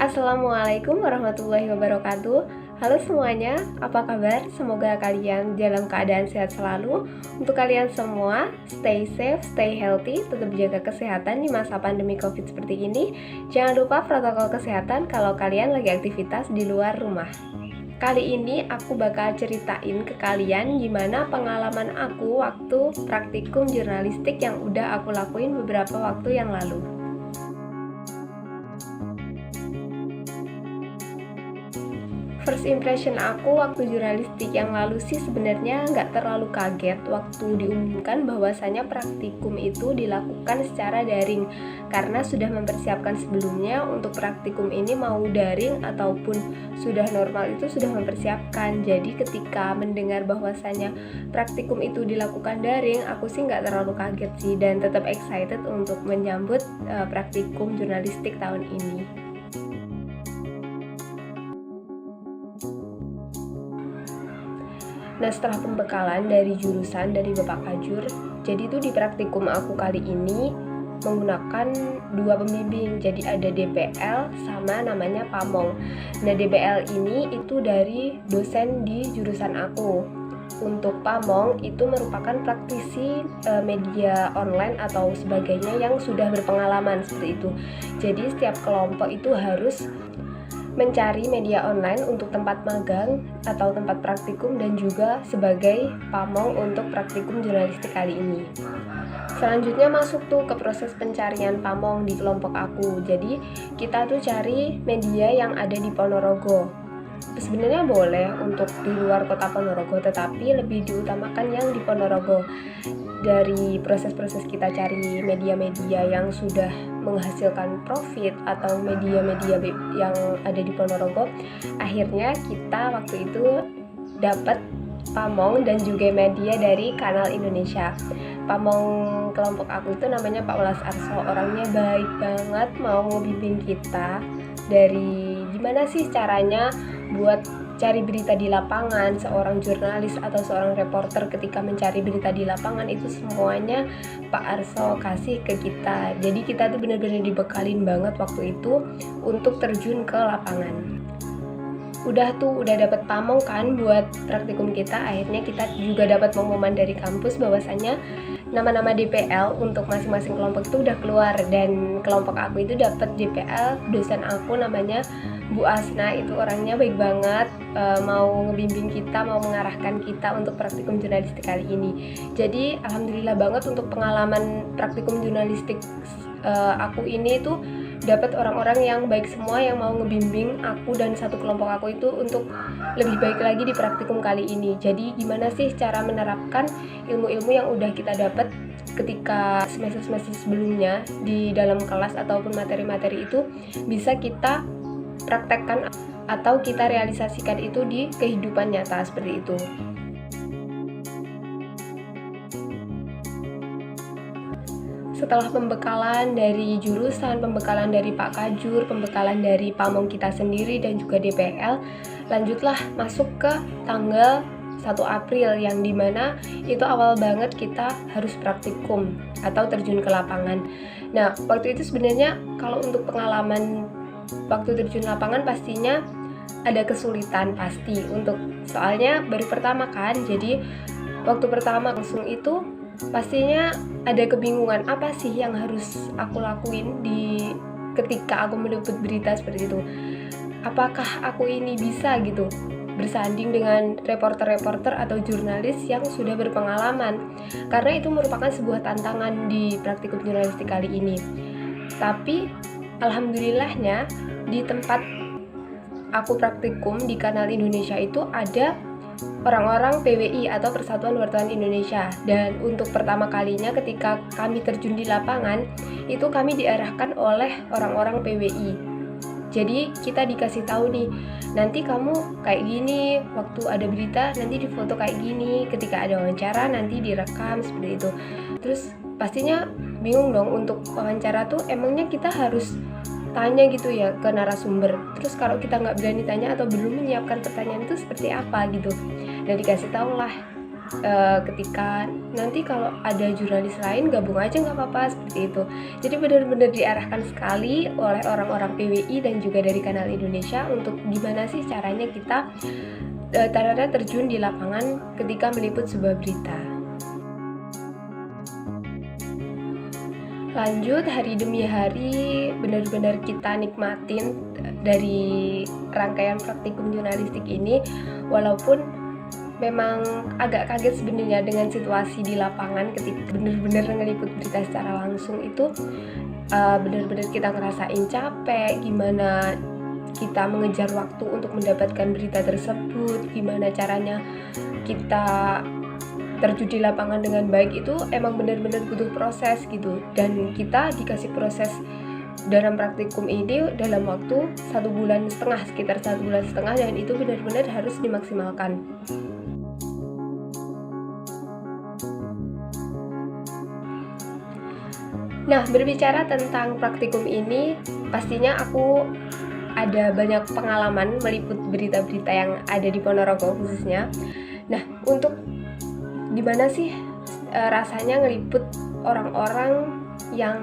Assalamualaikum warahmatullahi wabarakatuh. Halo semuanya, apa kabar? Semoga kalian dalam keadaan sehat selalu. Untuk kalian semua, stay safe, stay healthy, tetap jaga kesehatan di masa pandemi COVID seperti ini. Jangan lupa protokol kesehatan kalau kalian lagi aktivitas di luar rumah. Kali ini aku bakal ceritain ke kalian gimana pengalaman aku waktu praktikum jurnalistik yang udah aku lakuin beberapa waktu yang lalu. First impression aku waktu jurnalistik yang lalu sih sebenarnya nggak terlalu kaget waktu diumumkan bahwasanya praktikum itu dilakukan secara daring, karena sudah mempersiapkan sebelumnya untuk praktikum ini mau daring ataupun sudah normal itu sudah mempersiapkan. Jadi ketika mendengar bahwasanya praktikum itu dilakukan daring, aku sih nggak terlalu kaget sih dan tetap excited untuk menyambut praktikum jurnalistik tahun ini. Nah, setelah pembekalan dari jurusan dari Bapak Kajur, jadi itu di praktikum aku kali ini menggunakan dua pembimbing. Jadi ada DPL sama namanya Pamong. Nah, DPL ini itu dari dosen di jurusan aku. Untuk Pamong itu merupakan praktisi media online atau sebagainya yang sudah berpengalaman seperti itu. Jadi setiap kelompok itu harus mencari media online untuk tempat magang atau tempat praktikum dan juga sebagai pamong untuk praktikum jurnalistik kali ini. Selanjutnya masuk tuh ke proses pencarian pamong di kelompok aku. Jadi kita tuh cari media yang ada di Ponorogo. Sebenarnya boleh untuk di luar kota Ponorogo, tetapi lebih diutamakan yang di Ponorogo. Dari proses-proses kita cari media-media yang sudah menghasilkan profit atau media-media yang ada di Ponorogo, akhirnya kita waktu itu dapat pamong dan juga media dari Kanal Indonesia. Pamong kelompok aku itu namanya Pak Welas Arso, orangnya baik banget, mau ngebimbing kita dari gimana sih caranya buat cari berita di lapangan. Seorang jurnalis atau seorang reporter ketika mencari berita di lapangan itu semuanya Pak Arso kasih ke kita. Jadi kita tuh benar-benar dibekalin banget waktu itu untuk terjun ke lapangan. Udah dapat pamong kan buat praktikum kita. Akhirnya kita juga dapat pengumuman dari kampus bahwasanya nama-nama DPL untuk masing-masing kelompok itu udah keluar, dan kelompok aku itu dapat DPL dosen aku namanya Bu Asna. Itu orangnya baik banget, mau ngebimbing kita, mau mengarahkan kita untuk praktikum jurnalistik kali ini. Jadi alhamdulillah banget untuk pengalaman praktikum jurnalistik aku ini tuh dapat orang-orang yang baik semua yang mau ngebimbing aku dan satu kelompok aku itu untuk lebih baik lagi di praktikum kali ini. Jadi gimana sih cara menerapkan ilmu-ilmu yang udah kita dapat ketika semester-semester sebelumnya di dalam kelas ataupun materi-materi itu bisa kita praktekkan atau kita realisasikan itu di kehidupan nyata seperti itu. Setelah pembekalan dari jurusan, pembekalan dari Pak Kajur, pembekalan dari pamong kita sendiri dan juga DPL, lanjutlah masuk ke tanggal 1 April yang dimana itu awal banget kita harus praktikum atau terjun ke lapangan. Nah, waktu itu sebenarnya kalau untuk pengalaman waktu terjun lapangan pastinya ada kesulitan pasti soalnya baru pertama kan. Jadi waktu pertama langsung itu pastinya ada kebingungan, apa sih yang harus aku lakuin ketika aku meliput berita seperti itu. Apakah aku ini bisa gitu bersanding dengan reporter-reporter atau jurnalis yang sudah berpengalaman, karena itu merupakan sebuah tantangan di praktikum jurnalistik kali ini. Tapi alhamdulillahnya di tempat aku praktikum di Kanal Indonesia itu ada orang-orang PWI atau Persatuan Wartawan Indonesia, dan untuk pertama kalinya ketika kami terjun di lapangan itu kami diarahkan oleh orang-orang PWI. Jadi kita dikasih tahu nih, nanti kamu kayak gini, waktu ada berita nanti difoto kayak gini, ketika ada wawancara nanti direkam seperti itu. Terus pastinya bingung dong untuk wawancara tuh, emangnya kita harus tanya gitu ya ke narasumber. Terus kalau kita nggak berani tanya atau belum menyiapkan pertanyaan itu seperti apa gitu. Dan dikasih tahu lah ketika nanti kalau ada jurnalis lain gabung aja nggak apa-apa, seperti itu. Jadi benar-benar diarahkan sekali oleh orang-orang PWI dan juga dari Kanal Indonesia untuk gimana sih caranya kita terjun di lapangan ketika meliput sebuah berita. Lanjut, hari demi hari benar-benar kita nikmatin dari rangkaian praktikum jurnalistik ini, walaupun memang agak kaget sebenarnya dengan situasi di lapangan ketika benar-benar ngeliput berita secara langsung itu. Benar-benar kita ngerasain capek, gimana kita mengejar waktu untuk mendapatkan berita tersebut, gimana caranya kita terjun di lapangan dengan baik, itu emang benar-benar butuh proses gitu. Dan kita dikasih proses dalam praktikum ini dalam waktu 1,5 bulan, sekitar 1,5 bulan, dan itu benar-benar harus dimaksimalkan. Nah, berbicara tentang praktikum ini, pastinya aku ada banyak pengalaman meliput berita-berita yang ada di Ponorogo khususnya. Nah, untuk gimana sih rasanya ngeliput orang-orang yang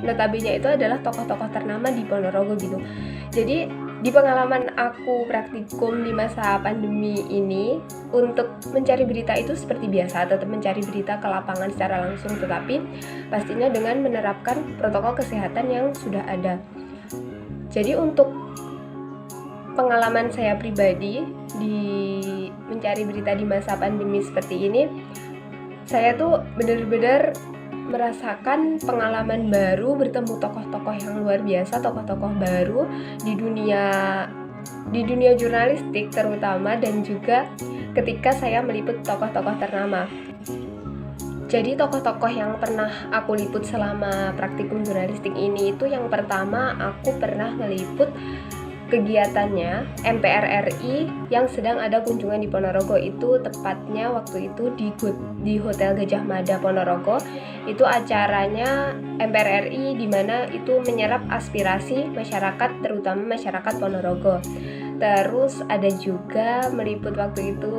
notabene itu adalah tokoh-tokoh ternama di Ponorogo gitu. Jadi di pengalaman aku praktikum di masa pandemi ini, untuk mencari berita itu seperti biasa, tetap mencari berita ke lapangan secara langsung, tetapi pastinya dengan menerapkan protokol kesehatan yang sudah ada. Jadi untuk pengalaman saya pribadi di mencari berita di masa pandemi seperti ini, saya tuh benar-benar merasakan pengalaman baru, bertemu tokoh-tokoh yang luar biasa, tokoh-tokoh baru di dunia jurnalistik terutama, dan juga ketika saya meliput tokoh-tokoh ternama. Jadi tokoh-tokoh yang pernah aku liput selama praktikum jurnalistik ini itu, yang pertama aku pernah meliput kegiatannya MPR RI yang sedang ada kunjungan di Ponorogo. Itu tepatnya waktu itu di Hotel Gajah Mada Ponorogo. Itu acaranya MPR RI di mana itu menyerap aspirasi masyarakat, terutama masyarakat Ponorogo. Terus ada juga meliput waktu itu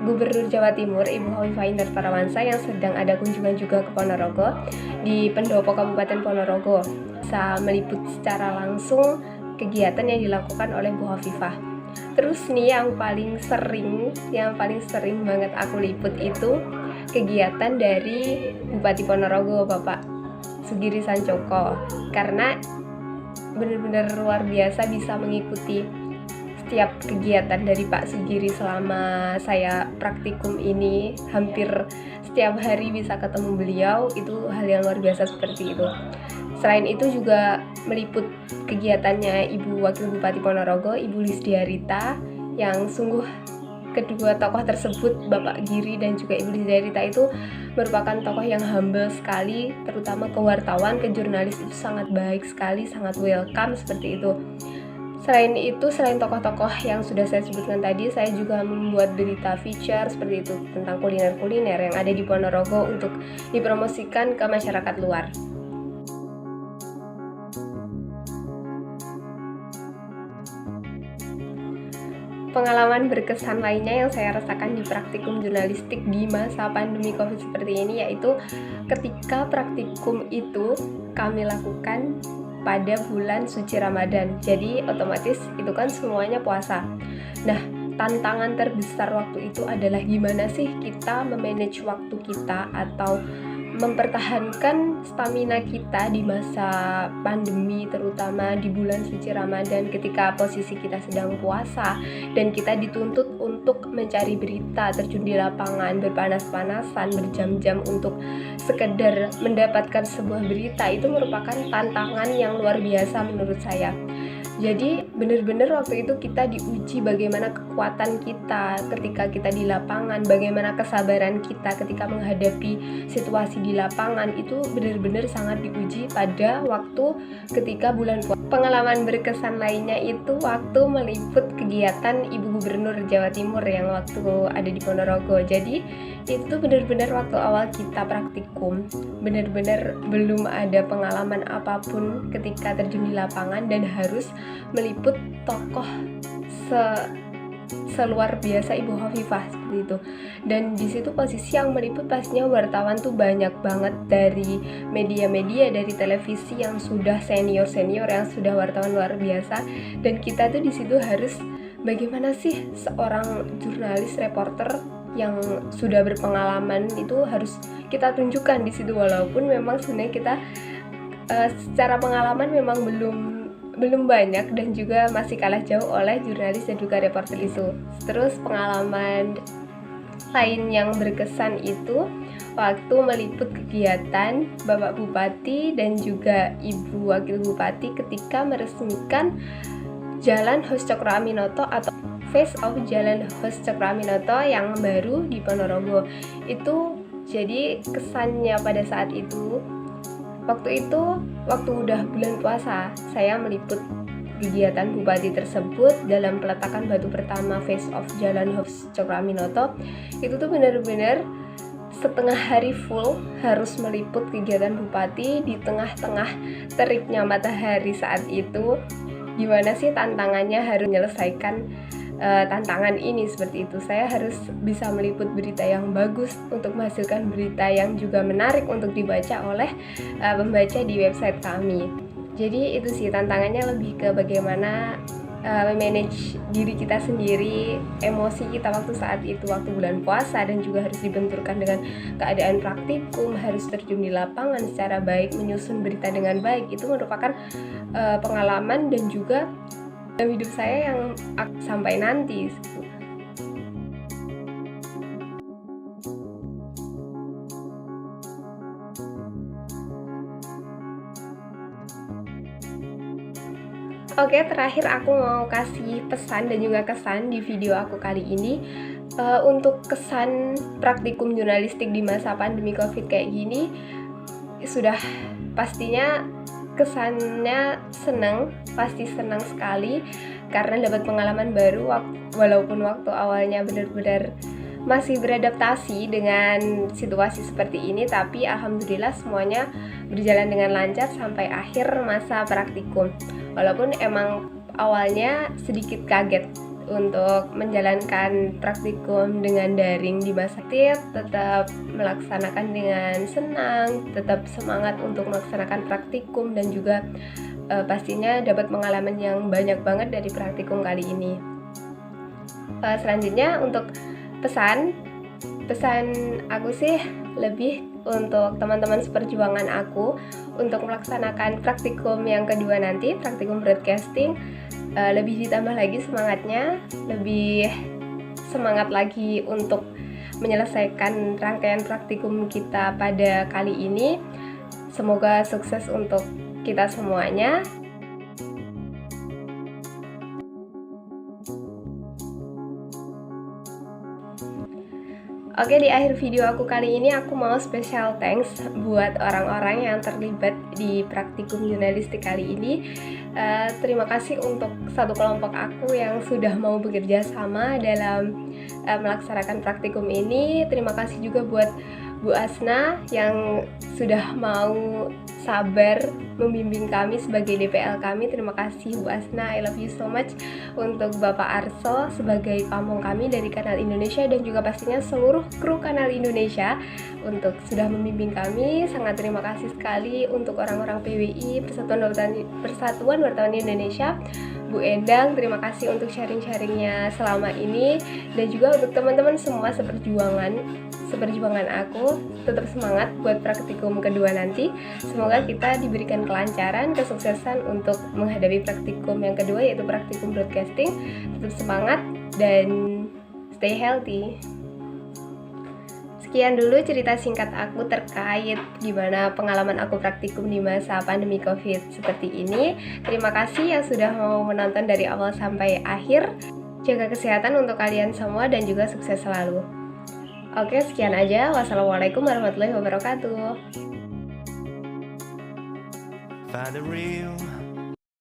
Gubernur Jawa Timur Ibu Hovifah Indar Parawansa yang sedang ada kunjungan juga ke Ponorogo di Pendopo Kabupaten Ponorogo. Bisa meliput secara langsung kegiatan yang dilakukan oleh Bu Hovifah. Terus nih yang paling sering banget aku liput itu kegiatan dari Bupati Ponorogo, Bapak Sugiri Sancoko, karena benar-benar luar biasa bisa mengikuti setiap kegiatan dari Pak Sugiri selama saya praktikum ini. Hampir setiap hari bisa ketemu beliau, itu hal yang luar biasa seperti itu. Selain itu juga meliput kegiatannya Ibu Wakil Bupati Ponorogo, Ibu Lisdiarita, yang sungguh kedua tokoh tersebut, Bapak Giri dan juga Ibu Lisdiarita, itu merupakan tokoh yang humble sekali, terutama ke wartawan, ke jurnalis itu sangat baik sekali, sangat welcome seperti itu. Selain tokoh-tokoh yang sudah saya sebutkan tadi, saya juga membuat berita feature seperti itu tentang kuliner-kuliner yang ada di Ponorogo untuk dipromosikan ke masyarakat luar. Pengalaman berkesan lainnya yang saya rasakan di praktikum jurnalistik di masa pandemi COVID seperti ini, yaitu ketika praktikum itu kami lakukan pada bulan suci Ramadan. Jadi otomatis itu kan semuanya puasa. Nah, tantangan terbesar waktu itu adalah gimana sih kita memanage waktu kita atau mempertahankan stamina kita di masa pandemi, terutama di bulan suci Ramadan ketika posisi kita sedang puasa dan kita dituntut untuk mencari berita, terjun di lapangan, berpanas-panasan, berjam-jam untuk sekedar mendapatkan sebuah berita. Itu merupakan tantangan yang luar biasa menurut saya. Jadi benar-benar waktu itu kita diuji bagaimana kekuatan kita ketika kita di lapangan, bagaimana kesabaran kita ketika menghadapi situasi di lapangan. Itu benar-benar sangat diuji pada waktu ketika bulan puasa. Pengalaman berkesan lainnya itu waktu meliput kegiatan Ibu Gubernur Jawa Timur yang waktu ada di Ponorogo. Jadi itu benar-benar waktu awal kita praktikum, benar-benar belum ada pengalaman apapun ketika terjun di lapangan dan harus meliput tokoh seluar biasa Ibu Hovifah seperti itu. Dan di situ posisi yang meliput pastinya wartawan tuh banyak banget dari media-media, dari televisi yang sudah senior yang sudah wartawan luar biasa. Dan kita tuh di situ harus bagaimana sih seorang jurnalis reporter yang sudah berpengalaman itu harus kita tunjukkan di situ, walaupun memang sebenarnya kita secara pengalaman memang belum banyak dan juga masih kalah jauh oleh jurnalis dan juga reporter itu. Terus pengalaman lain yang berkesan itu waktu meliput kegiatan Bapak Bupati dan juga Ibu Wakil Bupati ketika meresmikan Jalan Hos Cokroaminoto atau Face of Jalan Hos Cokroaminoto yang baru di Ponorogo. Itu jadi kesannya pada saat itu, waktu udah bulan puasa, saya meliput kegiatan Bupati tersebut dalam peletakan batu pertama Face of Jalan Hos Cokroaminoto. Itu tuh benar-benar setengah hari full harus meliput kegiatan Bupati di tengah-tengah teriknya matahari saat itu. Gimana sih tantangannya harus menyelesaikan tantangan ini seperti itu. Saya harus bisa meliput berita yang bagus untuk menghasilkan berita yang juga menarik untuk dibaca oleh pembaca di website kami. Jadi itu sih tantangannya, lebih ke bagaimana manage diri kita sendiri, emosi kita waktu saat itu, waktu bulan puasa, dan juga harus dibenturkan dengan keadaan praktikum, harus terjun di lapangan secara baik, menyusun berita dengan baik. Itu merupakan pengalaman dan juga dalam hidup saya yang sampai nanti. Oke, terakhir aku mau kasih pesan dan juga kesan di video aku kali ini. Untuk kesan praktikum jurnalistik di masa pandemi COVID kayak gini, sudah pastinya kesannya pasti senang sekali karena dapat pengalaman baru, walaupun waktu awalnya benar-benar masih beradaptasi dengan situasi seperti ini, tapi alhamdulillah semuanya berjalan dengan lancar sampai akhir masa praktikum. Walaupun emang awalnya sedikit kaget untuk menjalankan praktikum dengan daring di masa tetap melaksanakan dengan senang, tetap semangat untuk melaksanakan praktikum, dan juga pastinya dapat pengalaman yang banyak banget dari praktikum kali ini. Selanjutnya untuk pesan aku sih lebih untuk teman-teman seperjuangan aku untuk melaksanakan praktikum yang kedua nanti, praktikum broadcasting. Lebih ditambah lagi semangatnya, lebih semangat lagi untuk menyelesaikan rangkaian praktikum kita pada kali ini. Semoga sukses untuk kita semuanya. Oke, di akhir video aku kali ini aku mau special thanks buat orang-orang yang terlibat di praktikum jurnalistik kali ini. Terima kasih untuk satu kelompok aku yang sudah mau bekerja sama dalam melaksanakan praktikum ini. Terima kasih juga buat Bu Asna yang sudah mau sabar membimbing kami sebagai DPL kami. Terima kasih Bu Asna, I love you so much. Untuk Bapak Arso sebagai pamong kami dari Kanal Indonesia, dan juga pastinya seluruh kru Kanal Indonesia untuk sudah membimbing kami. Sangat terima kasih sekali untuk orang-orang PWI, Persatuan Wartawan Indonesia. Bu Endang, terima kasih untuk sharing-sharingnya selama ini, dan juga untuk teman-teman semua seperjuangan aku. Tetap semangat buat praktikum kedua nanti. Semoga kita diberikan kelancaran, kesuksesan untuk menghadapi praktikum yang kedua, yaitu praktikum broadcasting. Tetap semangat dan stay healthy. Sekian dulu cerita singkat aku terkait gimana pengalaman aku praktikum di masa pandemi COVID seperti ini. Terima kasih yang sudah mau menonton dari awal sampai akhir. Jaga kesehatan untuk kalian semua dan juga sukses selalu. Oke, sekian aja. Wassalamualaikum warahmatullahi wabarakatuh.